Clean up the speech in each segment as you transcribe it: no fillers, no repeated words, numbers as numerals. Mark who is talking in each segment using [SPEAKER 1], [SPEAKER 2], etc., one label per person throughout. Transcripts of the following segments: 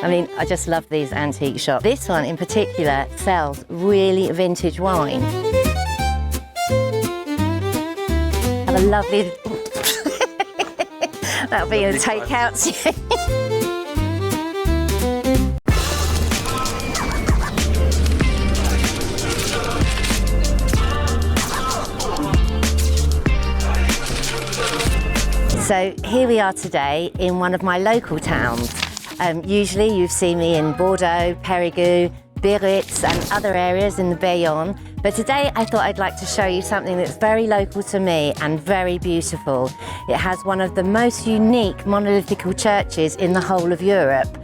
[SPEAKER 1] I mean, I just love these antique shops. This one in particular sells really vintage wine. Have a lovely... That'll be a takeout. So here we are today in one of my local towns. Usually you've seen me in Bordeaux, Périgord, Biarritz and other areas in the Bayonne. But today I thought I'd like to show you something that's very local to me and very beautiful. It has one of the most unique monolithic churches in the whole of Europe.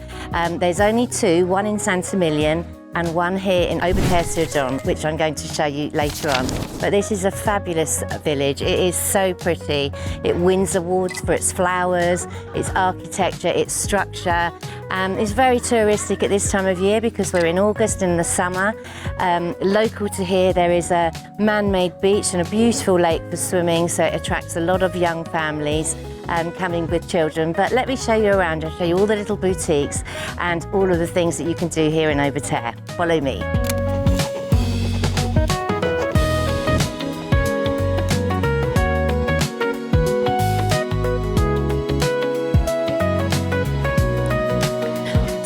[SPEAKER 1] There's only two, one in Saint-Emilion and one here in Aubeterre-sur-Dronne, which I'm going to show you later on. But this is a fabulous village. It is so pretty. It wins awards for its flowers, its architecture, its structure. It's very touristic at this time of year because we're in August in the summer. Local to here, there is a man-made beach and a beautiful lake for swimming, so it attracts a lot of young families coming with children. But let me show you around and show you all the little boutiques and all of the things that you can do here in Aubeterre. Follow me.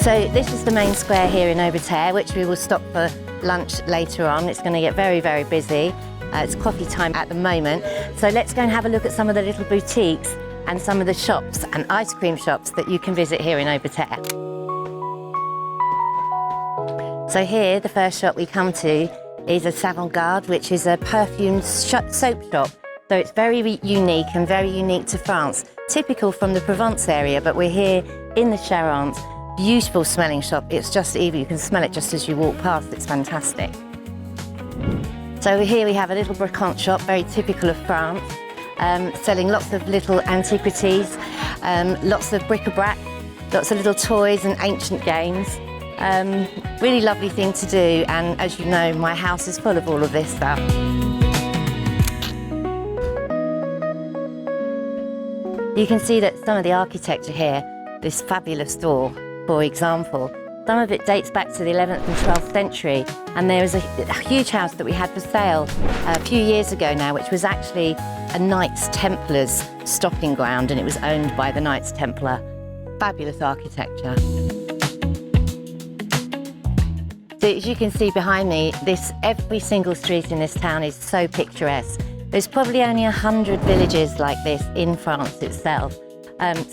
[SPEAKER 1] So this is the main square here in Aubeterre, which we will stop for lunch later on. It's going to get very, very busy. It's coffee time at the moment. So let's go and have a look at some of the little boutiques and some of the shops and ice cream shops that you can visit here in Aubeterre. So here, the first shop we come to is a Savant-Garde, which is a perfume soap shop. So it's very unique and very unique to France, typical from the Provence area, but we're here in the Charente. Beautiful smelling shop. It's just even, you can smell it just as you walk past. It's fantastic. So here we have a little brocante shop, very typical of France, selling lots of little antiquities, lots of bric-a-brac, lots of little toys and ancient games. Really lovely thing to do, and as you know, my house is full of all of this stuff. You can see that some of the architecture here, this fabulous door, for example, some of it dates back to the 11th and 12th century, and there is a huge house that we had for sale a few years ago now, which was actually a Knights Templars stopping ground, and it was owned by the Knights Templar. Fabulous architecture. So as you can see behind me, every single street in this town is so picturesque. There's probably only 100 villages like this in France itself.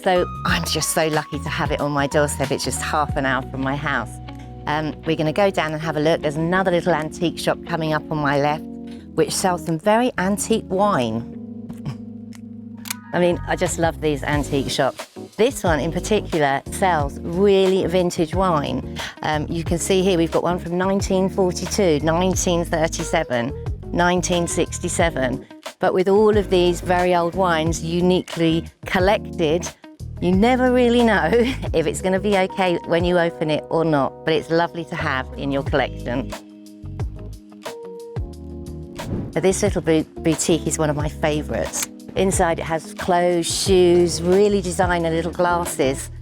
[SPEAKER 1] So I'm just so lucky to have it on my doorstep. It's just half an hour from my house. We're going to go down and have a look. There's another little antique shop coming up on my left, which sells some very antique wine. I mean, I just love these antique shops. This one in particular sells really vintage wine. You can see here we've got one from 1942, 1937, 1967. But with all of these very old wines uniquely collected, you never really know if it's going to be okay when you open it or not, but it's lovely to have in your collection. But this little boutique is one of my favourites. Inside it has clothes, shoes, really designer little glasses,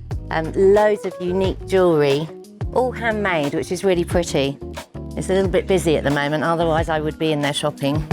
[SPEAKER 1] loads of unique jewellery, all handmade, which is really pretty. It's a little bit busy at the moment, otherwise I would be in there shopping.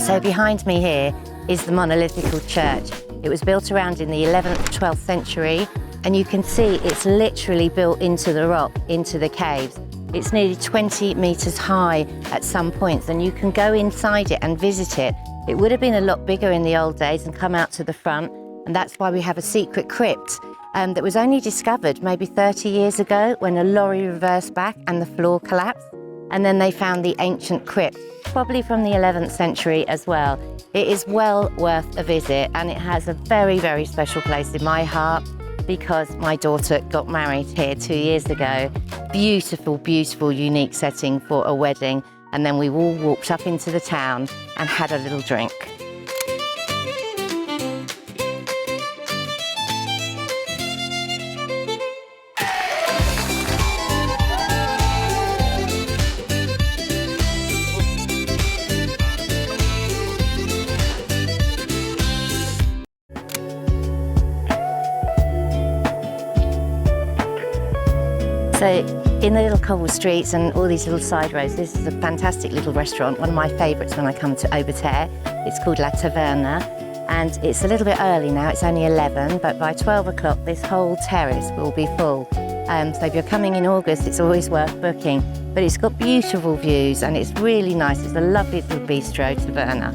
[SPEAKER 1] So behind me here is the Monolithic church. It was built around in the 11th, 12th century, and you can see it's literally built into the rock, into the caves. It's nearly 20 metres high at some points, and you can go inside it and visit it. It would have been a lot bigger in the old days and come out to the front, and that's why we have a secret crypt that was only discovered maybe 30 years ago when a lorry reversed back and the floor collapsed. And then they found the ancient crypt, probably from the 11th century as well. It is well worth a visit, and it has a very, very special place in my heart because my daughter got married here 2 years ago. Beautiful, beautiful, unique setting for a wedding. And then we all walked up into the town and had a little drink. So in the little cobble streets and all these little side roads, this is a fantastic little restaurant, one of my favourites when I come to Aubeterre. It's called La Taverna, and it's a little bit early now, it's only 11, but by 12 o'clock this whole terrace will be full. So if you're coming in August, it's always worth booking. But it's got beautiful views and it's really nice. It's a lovely little bistro, Taverna.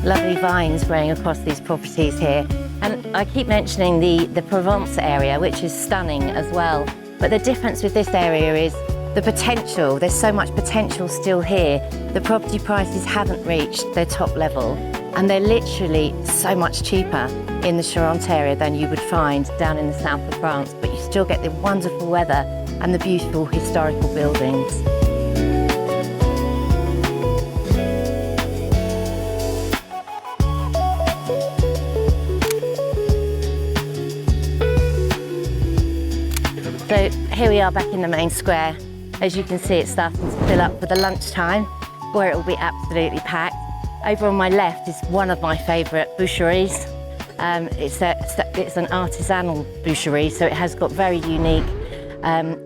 [SPEAKER 1] Lovely vines growing across these properties here. And I keep mentioning the Provence area, which is stunning as well. But the difference with this area is the potential. There's so much potential still here. The property prices haven't reached their top level, and they're literally so much cheaper in the Charente area than you would find down in the south of France, but you still get the wonderful weather and the beautiful historical buildings. So here we are back in the main square. As you can see, it's starting to fill up for the lunchtime, where it will be absolutely packed. Over on my left is one of my favourite boucheries. It's an artisanal boucherie, so it has got very unique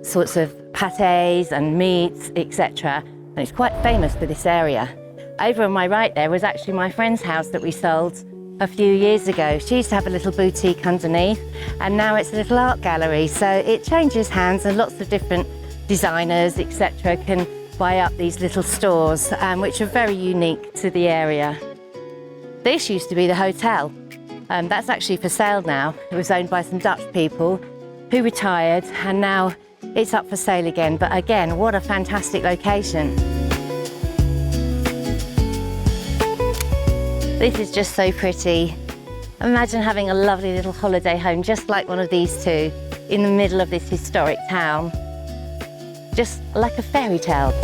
[SPEAKER 1] sorts of pâtés and meats, etc. And it's quite famous for this area. Over on my right there was actually my friend's house that we sold a few years ago. She used to have a little boutique underneath, and now it's a little art gallery. So it changes hands, and lots of different designers, etc. can buy up these little stores, which are very unique to the area. This used to be the hotel. That's actually for sale now. It was owned by some Dutch people who retired, and now it's up for sale again. But again, what a fantastic location. This is just so pretty. Imagine having a lovely little holiday home just like one of these two in the middle of this historic town. Just like a fairy tale.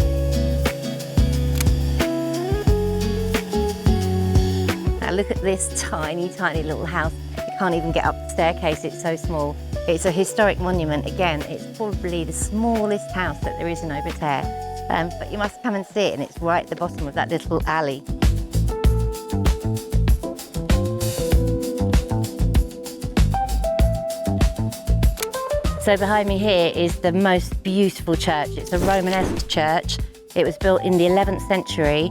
[SPEAKER 1] Now look at this tiny, tiny little house. You can't even get up the staircase, it's so small. It's a historic monument. Again, it's probably the smallest house that there is in Aubeterre. But you must come and see it, and it's right at the bottom of that little alley. So behind me here is the most beautiful church. It's a Romanesque church. It was built in the 11th century.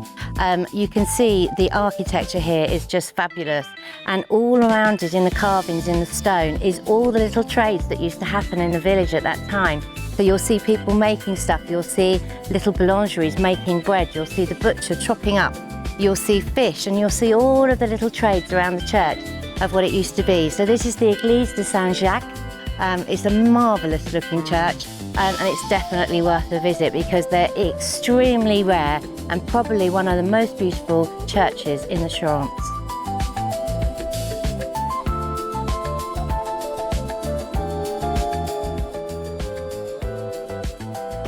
[SPEAKER 1] You can see the architecture here is just fabulous. And all around it in the carvings in the stone is all the little trades that used to happen in the village at that time. So you'll see people making stuff. You'll see little boulangeries making bread. You'll see the butcher chopping up. You'll see fish, and you'll see all of the little trades around the church of what it used to be. So this is the Église de Saint-Jacques. It's a marvellous looking church, and it's definitely worth a visit because they're extremely rare and probably one of the most beautiful churches in the Charente.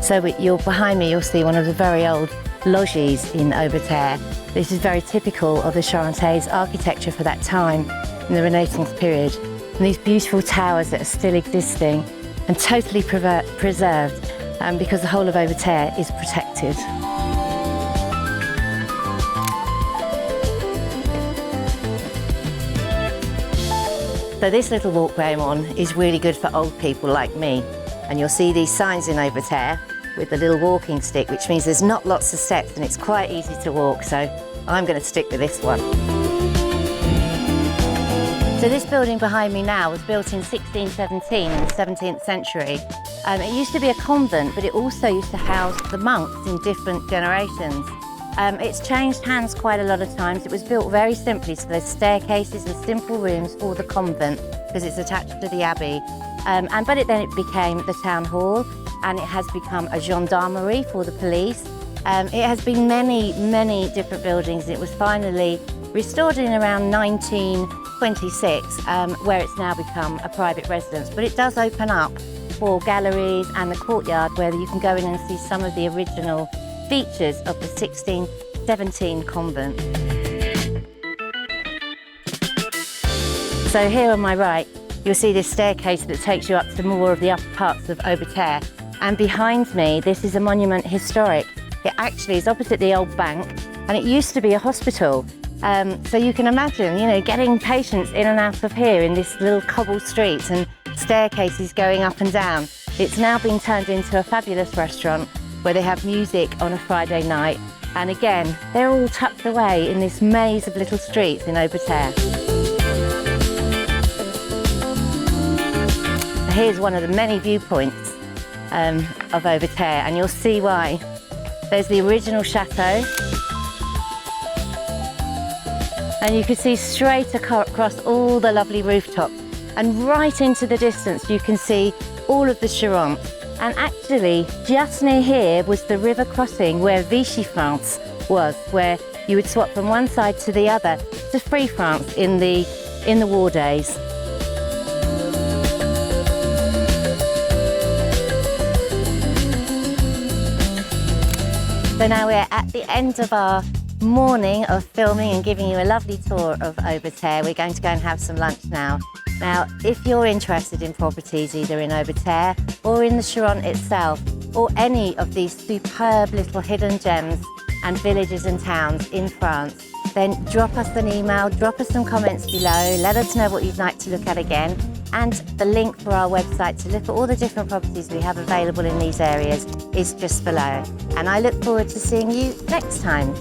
[SPEAKER 1] So behind me you'll see one of the very old logis in Aubeterre. This is very typical of the Charentese architecture for that time in the Renaissance period. And these beautiful towers that are still existing and totally preserved because the whole of Aubeterre is protected. So this little walkway I'm on is really good for old people like me. And you'll see these signs in Aubeterre with the little walking stick, which means there's not lots of steps and it's quite easy to walk. So I'm going to stick with this one. So this building behind me now was built in 1617 in the 17th century. It used to be a convent, but it also used to house the monks in different generations. It's changed hands quite a lot of times. It was built very simply, so there's staircases and simple rooms for the convent because it's attached to the abbey. But then it became the town hall, and it has become a gendarmerie for the police. It has been many, many different buildings. It was finally restored in around 1926, where it's now become a private residence. But it does open up for galleries and the courtyard where you can go in and see some of the original features of the 1617 convent. So here on my right, you'll see this staircase that takes you up to more of the upper parts of Aubeterre. And behind me, this is a monument historic. It actually is opposite the old bank, and it used to be a hospital. So you can imagine, you know, getting patients in and out of here in this little cobble streets and staircases going up and down. It's now been turned into a fabulous restaurant where they have music on a Friday night. And again, they're all tucked away in this maze of little streets in Aubeterre. Here's one of the many viewpoints of Aubeterre, and you'll see why. There's the original chateau, and you can see straight across all the lovely rooftops, and right into the distance you can see all of the Charente. And actually, just near here was the river crossing where Vichy France was, where you would swap from one side to the other to free France in the war days. So now we're at the end of our morning of filming and giving you a lovely tour of Aubeterre. We're going to go and have some lunch now. Now, if you're interested in properties either in Aubeterre or in the Charente itself, or any of these superb little hidden gems and villages and towns in France, then drop us an email, drop us some comments below, let us know what you'd like to look at again, and the link for our website to look at all the different properties we have available in these areas is just below. And I look forward to seeing you next time.